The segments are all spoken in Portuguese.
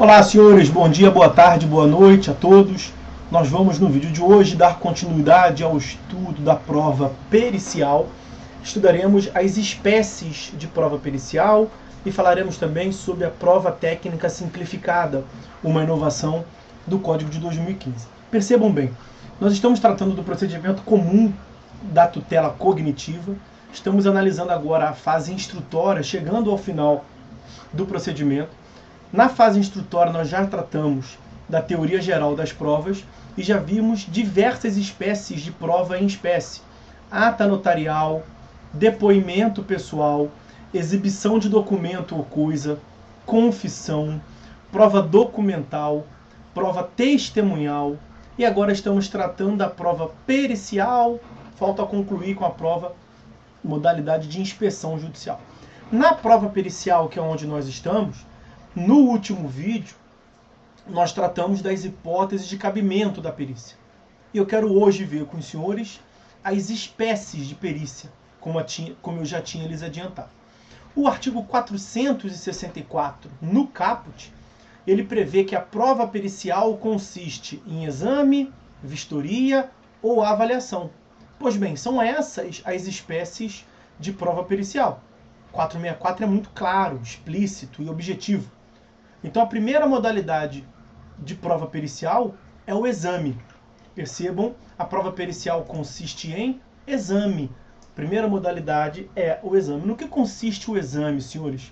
Olá, senhores, bom dia, boa tarde, boa noite a todos. Nós vamos no vídeo de hoje dar continuidade ao estudo da prova pericial. Estudaremos as espécies de prova pericial e falaremos também sobre a prova técnica simplificada, uma inovação do Código de 2015. Percebam bem, nós estamos tratando do procedimento comum da tutela cognitiva. Estamos analisando agora a fase instrutória, chegando ao final do procedimento. Na fase instrutória, nós já tratamos da teoria geral das provas e já vimos diversas espécies de prova em espécie. Ata notarial, depoimento pessoal, exibição de documento ou coisa, confissão, prova documental, prova testemunhal. E agora estamos tratando da prova pericial. Falta concluir com a prova modalidade de inspeção judicial. Na prova pericial, que é onde nós estamos, no último vídeo, nós tratamos das hipóteses de cabimento da perícia. E eu quero hoje ver com os senhores as espécies de perícia, como eu já tinha lhes adiantado. O artigo 464, no caput, ele prevê que a prova pericial consiste em exame, vistoria ou avaliação. Pois bem, são essas as espécies de prova pericial. 464 é muito claro, explícito e objetivo. Então, a primeira modalidade de prova pericial é o exame. Percebam, a prova pericial consiste em exame. Primeira modalidade é o exame. No que consiste o exame, senhores?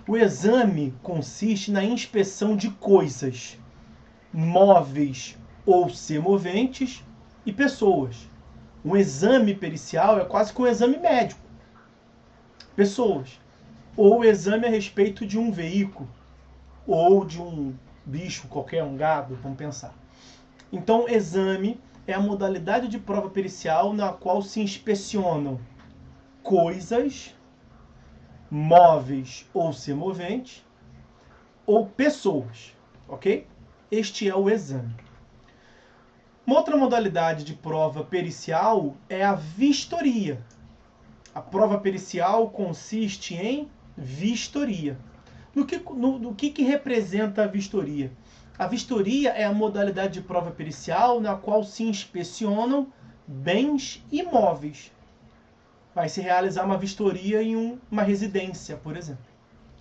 O exame consiste na inspeção de coisas, móveis ou semoventes e pessoas. Um exame pericial é quase que um exame médico. Pessoas. Ou o exame a respeito de um veículo, ou de um bicho qualquer, um gado, vamos pensar. Então, exame é a modalidade de prova pericial na qual se inspecionam coisas, móveis ou semoventes, ou pessoas, ok? Este é o exame. Uma outra modalidade de prova pericial é a vistoria. A prova pericial consiste em vistoria. No que representa a vistoria? A vistoria é a modalidade de prova pericial na qual se inspecionam bens imóveis. Vai se realizar uma vistoria em uma residência, por exemplo.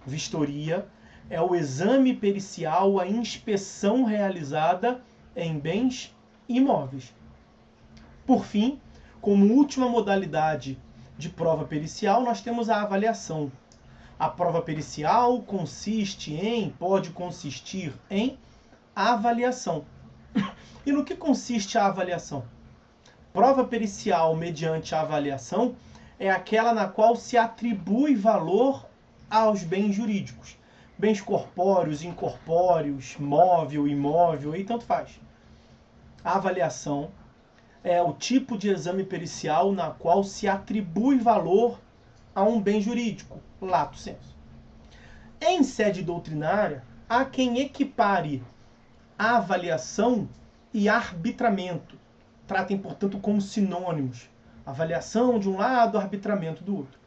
Vistoria é o exame pericial, a inspeção realizada em bens imóveis. Por fim, como última modalidade de prova pericial, nós temos a avaliação. A prova pericial pode consistir em avaliação. E no que consiste a avaliação? Prova pericial mediante avaliação é aquela na qual se atribui valor aos bens jurídicos. Bens corpóreos, incorpóreos, móvel, imóvel, e tanto faz. A avaliação é o tipo de exame pericial na qual se atribui valor a um bem jurídico, lato sensu. Em sede doutrinária, há quem equipare avaliação e arbitramento. Tratem, portanto, como sinônimos. Avaliação de um lado, arbitramento do outro.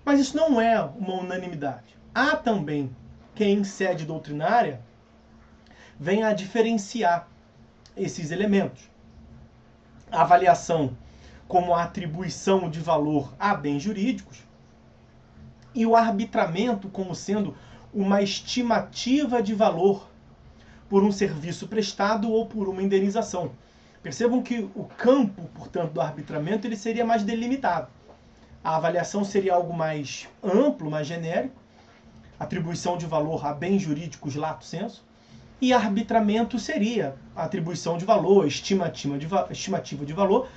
Mas isso não é uma unanimidade. Há também quem, em sede doutrinária, venha a diferenciar esses elementos. A avaliação como a atribuição de valor a bens jurídicos, e o arbitramento como sendo uma estimativa de valor por um serviço prestado ou por uma indenização. Percebam que o campo, portanto, do arbitramento ele seria mais delimitado. A avaliação seria algo mais amplo, mais genérico, atribuição de valor a bens jurídicos lato sensu, e arbitramento seria a atribuição de valor, estimativa de valor,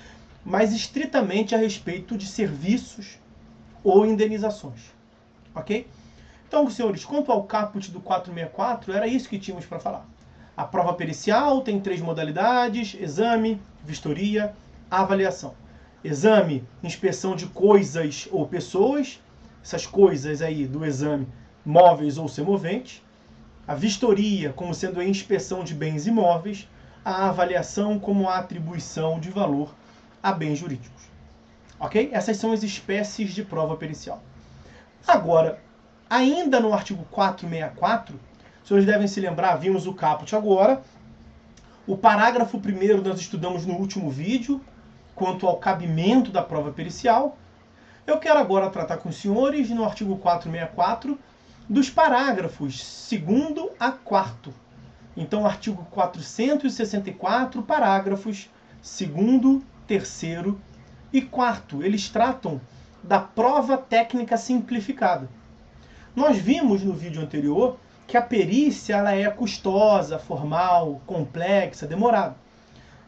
mais estritamente a respeito de serviços ou indenizações. Ok? Então, senhores, quanto ao caput do 464, era isso que tínhamos para falar. A prova pericial tem 3 modalidades: exame, vistoria, avaliação. Exame, inspeção de coisas ou pessoas, essas coisas aí do exame, móveis ou semoventes. A vistoria como sendo a inspeção de bens imóveis. A avaliação como a atribuição de valor a bens jurídicos. Ok? Essas são as espécies de prova pericial. Agora, ainda no artigo 464, Os senhores devem se lembrar, vimos o caput agora. O parágrafo primeiro nós estudamos no último vídeo, quanto ao cabimento da prova pericial. Eu quero agora tratar com os senhores, no artigo 464, dos parágrafos 2º a 4º. Então, artigo 464, parágrafos 2º, 3º e 4º. Eles tratam da prova técnica simplificada. Nós vimos no vídeo anterior que a perícia ela é custosa, formal, complexa, demorada.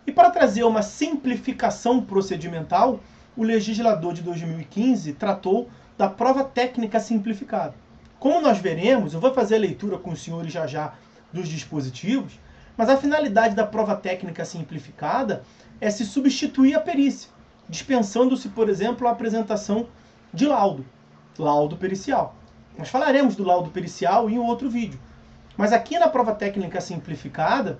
E para trazer uma simplificação procedimental, o legislador de 2015 tratou da prova técnica simplificada. Como nós veremos, eu vou fazer a leitura com os senhores já dos dispositivos, mas a finalidade da prova técnica simplificada é se substituir a perícia, dispensando-se, por exemplo, a apresentação de laudo pericial. Nós falaremos do laudo pericial em um outro vídeo. Mas aqui na prova técnica simplificada,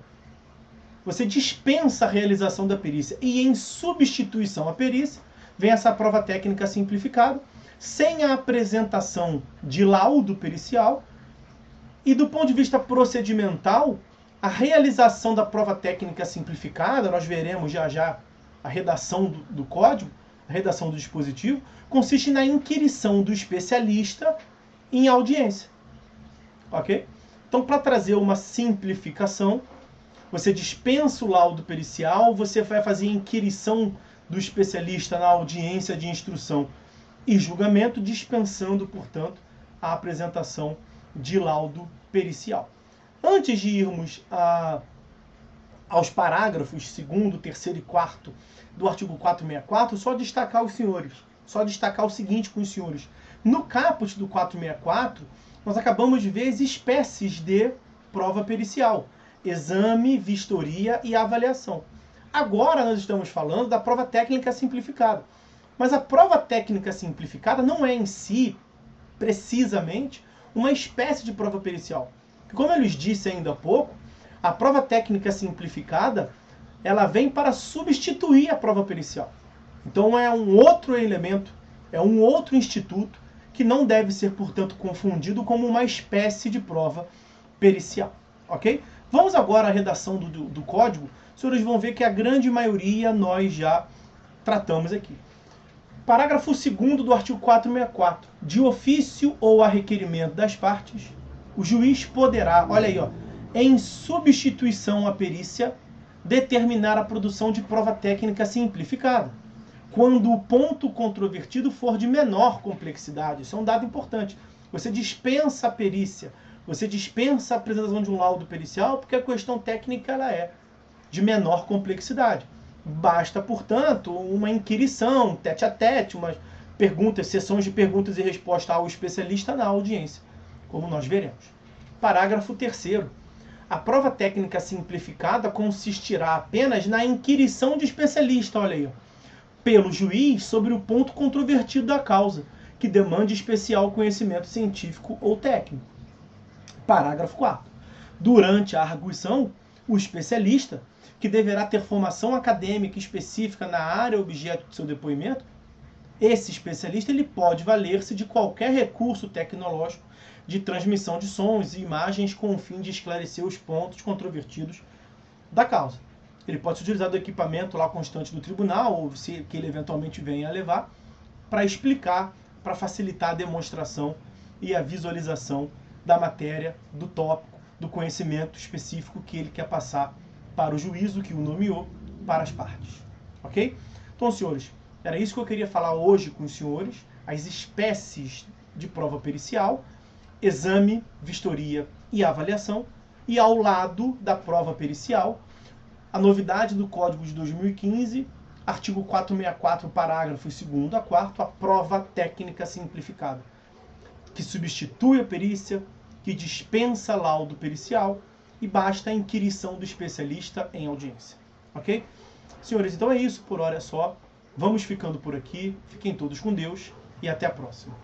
você dispensa a realização da perícia. E em substituição à perícia, vem essa prova técnica simplificada, sem a apresentação de laudo pericial. E do ponto de vista procedimental, a realização da prova técnica simplificada, nós veremos já a redação do código, a redação do dispositivo, consiste na inquirição do especialista em audiência. Ok? Então, para trazer uma simplificação, você dispensa o laudo pericial, você vai fazer a inquirição do especialista na audiência de instrução e julgamento, dispensando, portanto, a apresentação de laudo pericial. Antes de irmos aos parágrafos 2º, 3º e 4º do artigo 464, só destacar os senhores, só destacar o seguinte com os senhores. No caput do 464, nós acabamos de ver as espécies de prova pericial: exame, vistoria e avaliação. Agora nós estamos falando da prova técnica simplificada. Mas a prova técnica simplificada não é em si, precisamente, uma espécie de prova pericial. Como eu lhes disse ainda há pouco, a prova técnica simplificada ela vem para substituir a prova pericial. Então é um outro elemento, é um outro instituto que não deve ser, portanto, confundido como uma espécie de prova pericial. Ok? Vamos agora à redação do código. Os senhores vão ver que a grande maioria nós já tratamos aqui. Parágrafo 2º do artigo 464. De ofício ou a requerimento das partes, o juiz poderá, olha aí, em substituição à perícia, determinar a produção de prova técnica simplificada, quando o ponto controvertido for de menor complexidade. Isso é um dado importante. Você dispensa a perícia, você dispensa a apresentação de um laudo pericial, porque a questão técnica ela é de menor complexidade. Basta, portanto, uma inquirição, tete a tete, umas perguntas, sessões de perguntas e respostas ao especialista na audiência, como nós veremos. Parágrafo 3º. A prova técnica simplificada consistirá apenas na inquirição de especialista, olha aí, pelo juiz sobre o ponto controvertido da causa, que demande especial conhecimento científico ou técnico. Parágrafo 4º. Durante a arguição, o especialista, que deverá ter formação acadêmica específica na área objeto de seu depoimento, esse especialista ele pode valer-se de qualquer recurso tecnológico de transmissão de sons e imagens com o fim de esclarecer os pontos controvertidos da causa. Ele pode se utilizar do equipamento lá constante do tribunal, ou se que ele eventualmente venha a levar, para explicar, para facilitar a demonstração e a visualização da matéria, do tópico, do conhecimento específico que ele quer passar para o juízo que o nomeou, para as partes. Ok? Então, senhores, era isso que eu queria falar hoje com os senhores, as espécies de prova pericial, exame, vistoria e avaliação, e ao lado da prova pericial, a novidade do Código de 2015, artigo 464, parágrafos 2º a 4º, a prova técnica simplificada, que substitui a perícia, que dispensa laudo pericial e basta a inquirição do especialista em audiência. Ok? Senhores, então é isso, por hora é só. Vamos ficando por aqui, fiquem todos com Deus e até a próxima.